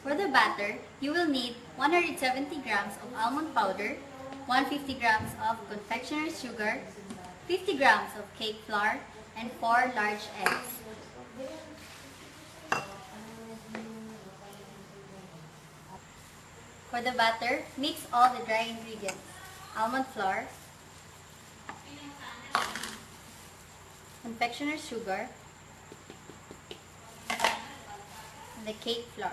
For the batter, you will need 170 grams of almond powder, 150 grams of confectioner's sugar, 50 grams of cake flour, and 4 large eggs. For the batter, mix all the dry ingredients: almond flour, confectioner's sugar, and the cake flour.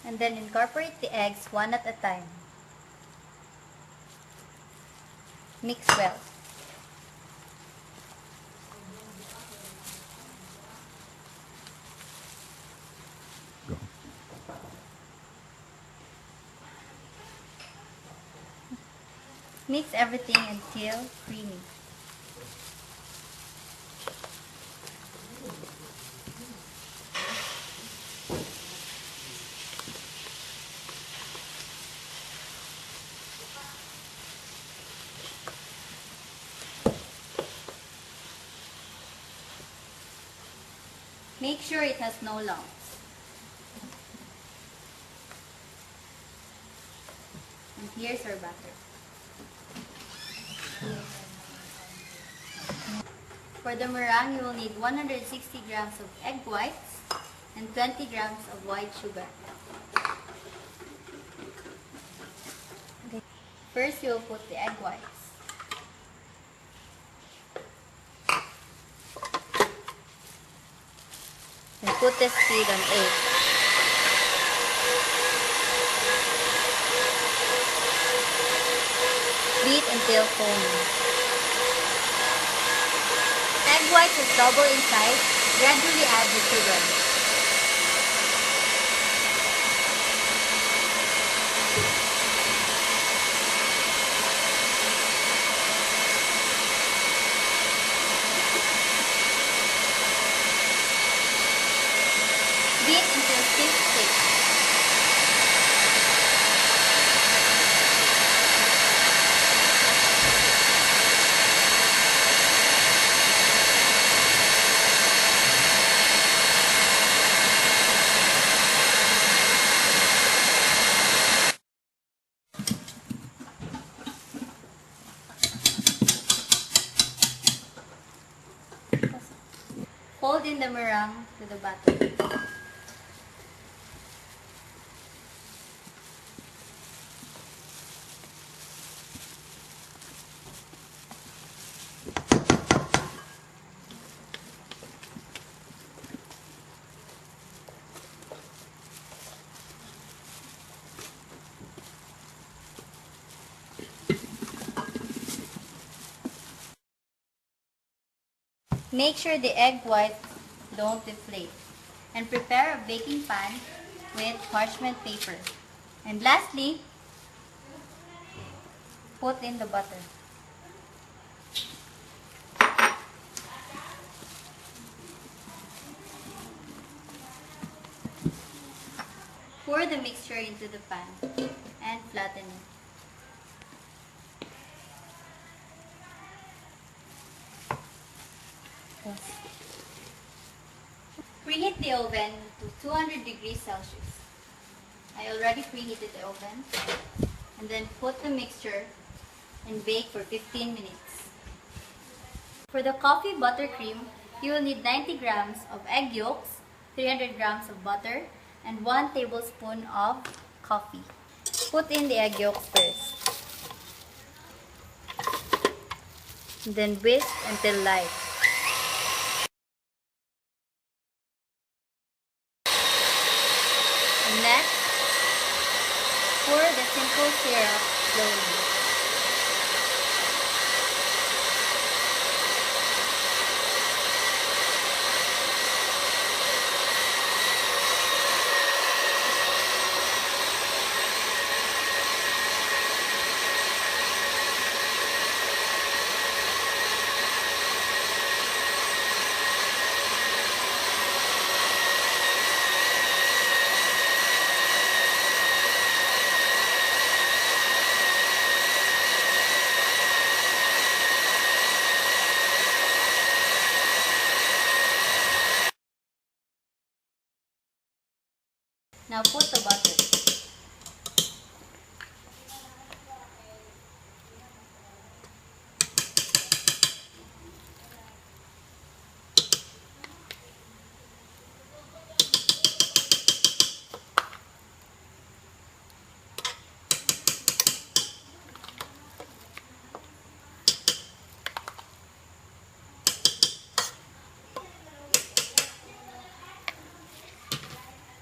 And then incorporate the eggs one at a time. Mix well. Go. Mix everything until creamy. Make sure it has no lumps. And here's our batter. For the meringue, you will need 160 grams of egg whites and 20 grams of white sugar. Okay. First, you will put the egg whites. And put the speed on 8. Beat until foamy. Egg whites is double in size. Gradually add the sugar. Beat until thick. Fold in the meringue to the batter. Make sure the egg whites don't deflate. And prepare a baking pan with parchment paper. And lastly, put in the butter. Pour the mixture into the pan and flatten it. Preheat the oven to 200 degrees Celsius. I already preheated the oven. And then put the mixture and bake for 15 minutes. For the coffee buttercream, you will need 90 grams of egg yolks, 300 grams of butter, and 1 tablespoon of coffee. Put in the egg yolks first. And then whisk until light. And next, pour the simple syrup slowly. Now put the butter.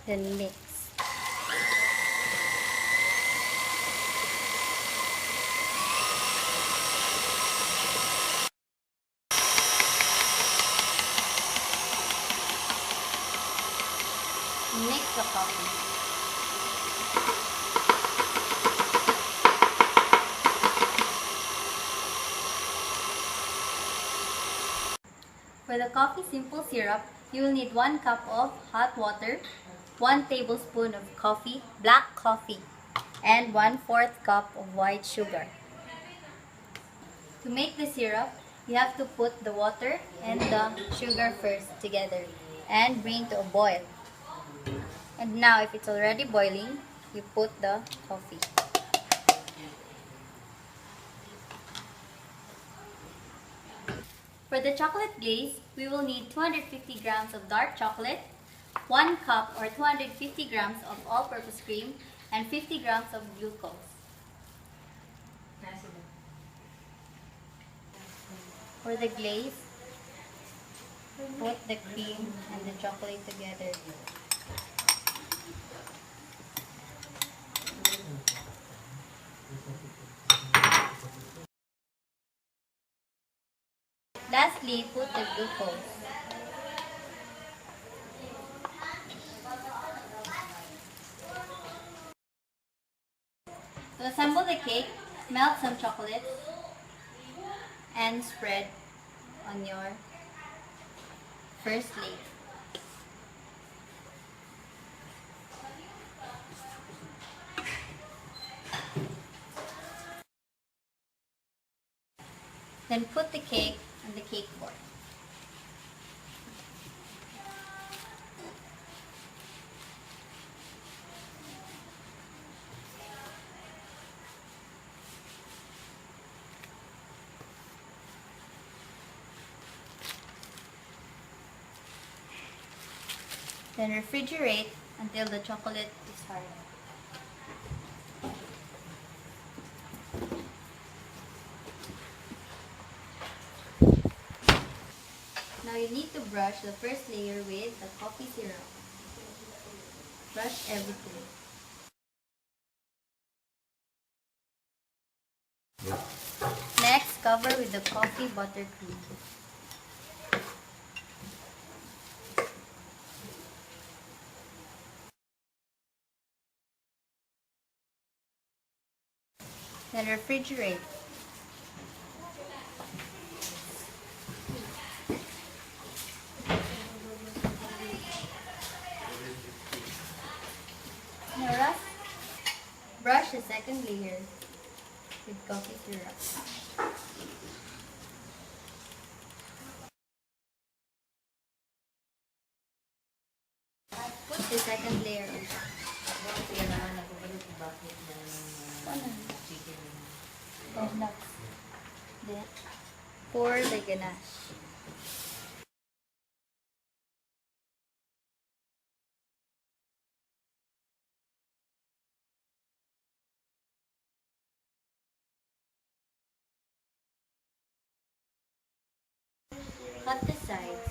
Then mix. Mix the coffee. For the coffee simple syrup, you will need 1 cup of hot water, 1 tablespoon of black coffee, and 1/4 cup of white sugar. To make the syrup, you have to put the water and the sugar first together and bring to a boil. And now if it's already boiling, you put the coffee. For the chocolate glaze, we will need 250 grams of dark chocolate, 1 cup or 250 grams of all-purpose cream, and 50 grams of glucose. For the glaze, put the cream and the chocolate together. Lastly, put the glucose. To assemble the cake, melt some chocolate and spread on your first layer. Then put the cake on the cake board. Then refrigerate until the chocolate is hard. Now you need to brush the first layer with the coffee syrup. Brush everything. Next, cover with the coffee buttercream. Then refrigerate. Now brush the second layer with coffee syrup. Put the second layer on top. Then pour the ganache. Cut the sides.